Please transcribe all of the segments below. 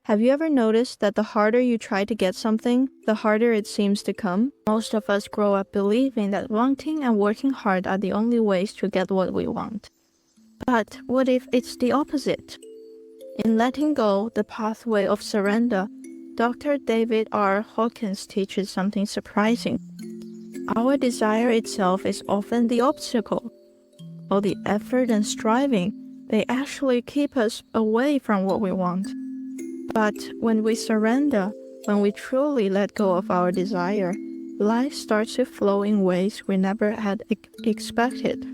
Have you ever noticed that the harder you try to get something, the harder it seems to come? Most of us grow up believing that wanting and working hard are the only ways to get what we want. But what if it's the opposite? In Letting Go, the Pathway of Surrender, Dr. David R. Hawkins teaches something surprising. Our desire itself is often the obstacle. All the effort and striving, they actually keep us away from what we want. But when we surrender, when we truly let go of our desire, life starts to flow in ways we never had expected.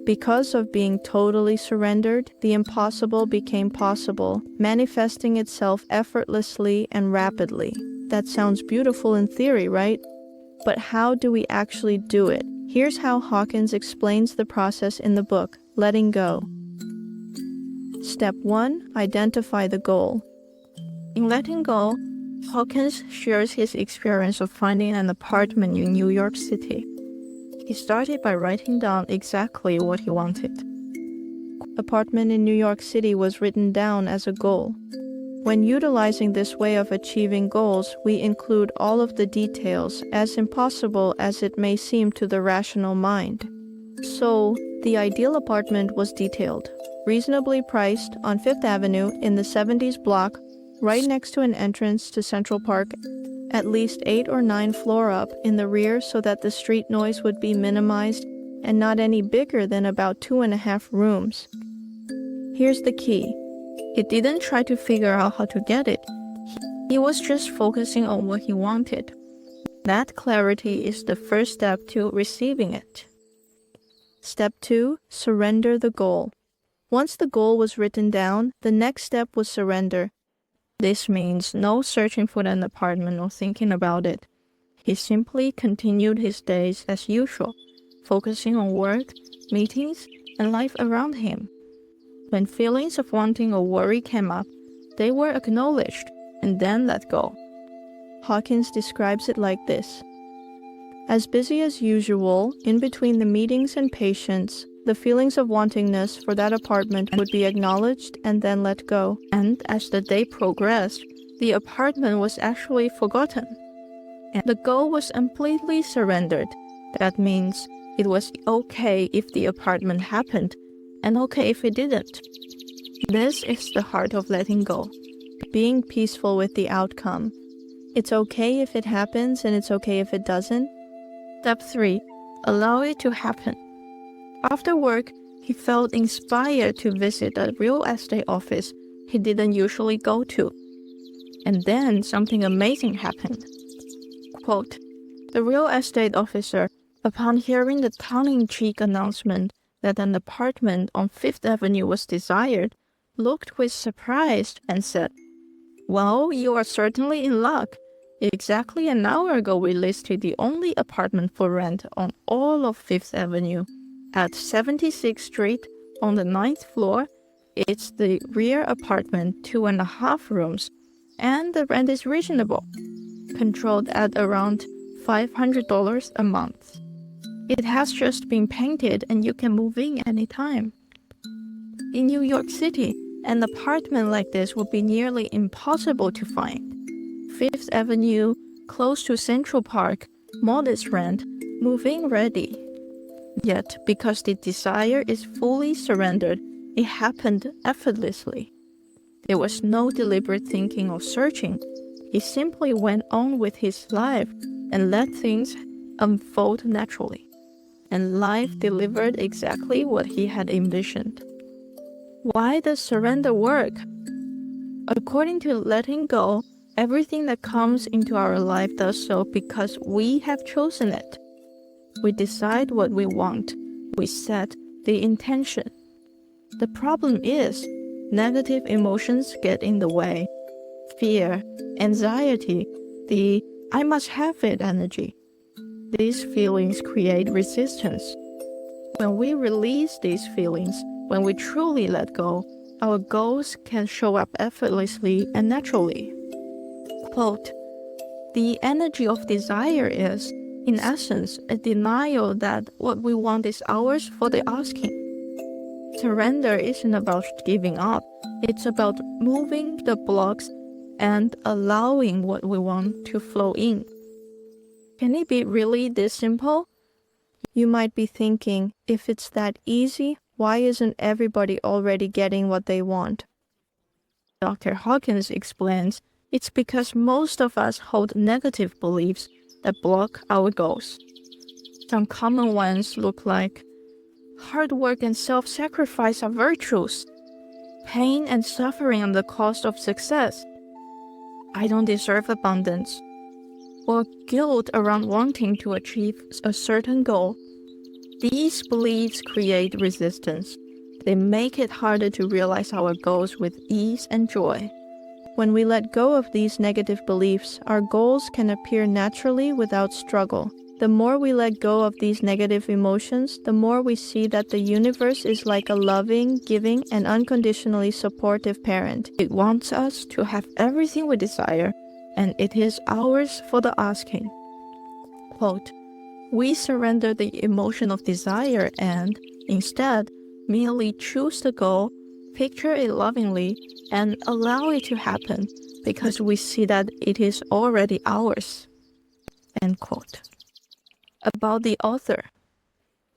Because of being totally surrendered, the impossible became possible, manifesting itself effortlessly and rapidly. That sounds beautiful in theory, right? But how do we actually do it? Here's how Hawkins explains the process in the book, Letting Go. Step 1. Identify the goal. In Letting Go, Hawkins shares his experience of finding an apartment in New York City. He started by writing down exactly what he wanted. Apartment in New York City was written down as a goal. When utilizing this way of achieving goals, we include all of the details, as impossible as it may seem to the rational mind. So, the ideal apartment was detailed, reasonably priced on Fifth Avenue in the 70s block, right next to an entrance to Central Park, at least 8 or 9 floor up in the rear so that the street noise would be minimized, and not any bigger than about 2.5 rooms. Here's the key. He didn't try to figure out how to get it. He was just focusing on what he wanted. That clarity is the first step to receiving it. Step 2. Surrender the goal. Once the goal was written down, the next step was surrender. This means no searching for an apartment or thinking about it. He simply continued his days as usual, focusing on work, meetings, and life around him. When feelings of wanting or worry came up, they were acknowledged and then let go. Hawkins describes it like this. As busy as usual, in between the meetings and patients, the feelings of wantingness for that apartment would be acknowledged and then let go. And as the day progressed, the apartment was actually forgotten. And the goal was completely surrendered. That means it was okay if the apartment happened, and okay if it didn't. This is the heart of letting go, being peaceful with the outcome. It's okay if it happens, and it's okay if it doesn't. Step 3. Allow it to happen. After work, he felt inspired to visit a real estate office he didn't usually go to. And then something amazing happened. Quote, the real estate officer, upon hearing the tongue-in-cheek announcement that an apartment on Fifth Avenue was desired, looked with surprise and said, well, you are certainly in luck. Exactly an hour ago we listed the only apartment for rent on all of Fifth Avenue. At 76th Street, on the 9th floor, it's the rear apartment, 2.5 rooms, and the rent is reasonable, controlled at around $500 a month. It has just been painted and you can move in anytime. In New York City, an apartment like this would be nearly impossible to find. Fifth Avenue, close to Central Park, modest rent, move-in ready. Yet, because the desire is fully surrendered, it happened effortlessly. There was no deliberate thinking or searching. He simply went on with his life and let things unfold naturally. And life delivered exactly what he had envisioned. Why does surrender work? According to letting go, everything that comes into our life does so because we have chosen it. We decide what we want. We set the intention. The problem is, negative emotions get in the way. Fear, anxiety, the I must have it energy. These feelings create resistance. When we release these feelings, when we truly let go, our goals can show up effortlessly and naturally. Quote, the energy of desire is, in essence, a denial that what we want is ours for the asking. Surrender isn't about giving up. It's about moving the blocks and allowing what we want to flow in. Can it be really this simple? You might be thinking, if it's that easy, why isn't everybody already getting what they want? Dr. Hawkins explains, it's because most of us hold negative beliefs that block our goals. Some common ones look like hard work and self-sacrifice are virtues. Pain and suffering are the cost of success. I don't deserve abundance. Or guilt around wanting to achieve a certain goal. These beliefs create resistance. They make it harder to realize our goals with ease and joy. When we let go of these negative beliefs, our goals can appear naturally without struggle. The more we let go of these negative emotions, the more we see that the universe is like a loving, giving, and unconditionally supportive parent. It wants us to have everything we desire, and it is ours for the asking. Quote, we surrender the emotion of desire and, instead, merely choose the goal, picture it lovingly, and allow it to happen because we see that it is already ours. End quote. About the author.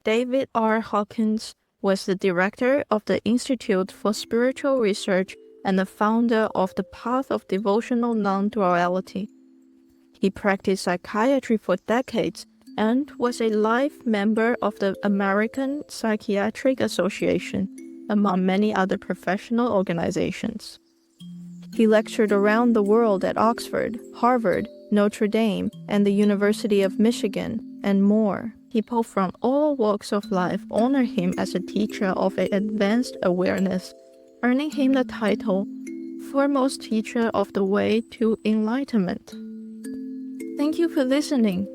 David R. Hawkins was the director of the Institute for Spiritual Research and the founder of the Path of Devotional Non-Duality. He practiced psychiatry for decades and was a life member of the American Psychiatric Association, among many other professional organizations. He lectured around the world at Oxford, Harvard, Notre Dame, and the University of Michigan, and more. People from all walks of life honor him as a teacher of advanced awareness, earning him the title Foremost Teacher of the Way to Enlightenment. Thank you for listening.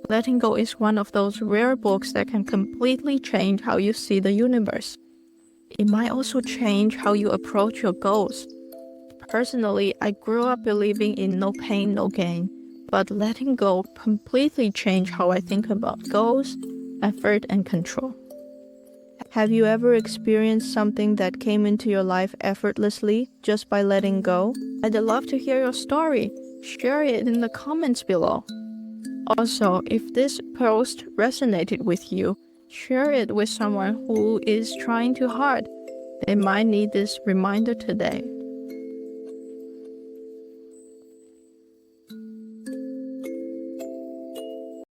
Letting Go is one of those rare books that can completely change how you see the universe. It might also change how you approach your goals. Personally, I grew up believing in no pain, no gain, but letting go completely changed how I think about goals, effort, and control. Have you ever experienced something that came into your life effortlessly just by letting go? I'd love to hear your story. Share it in the comments below. Also, if this post resonated with you, share it with someone who is trying too hard. They might need this reminder today.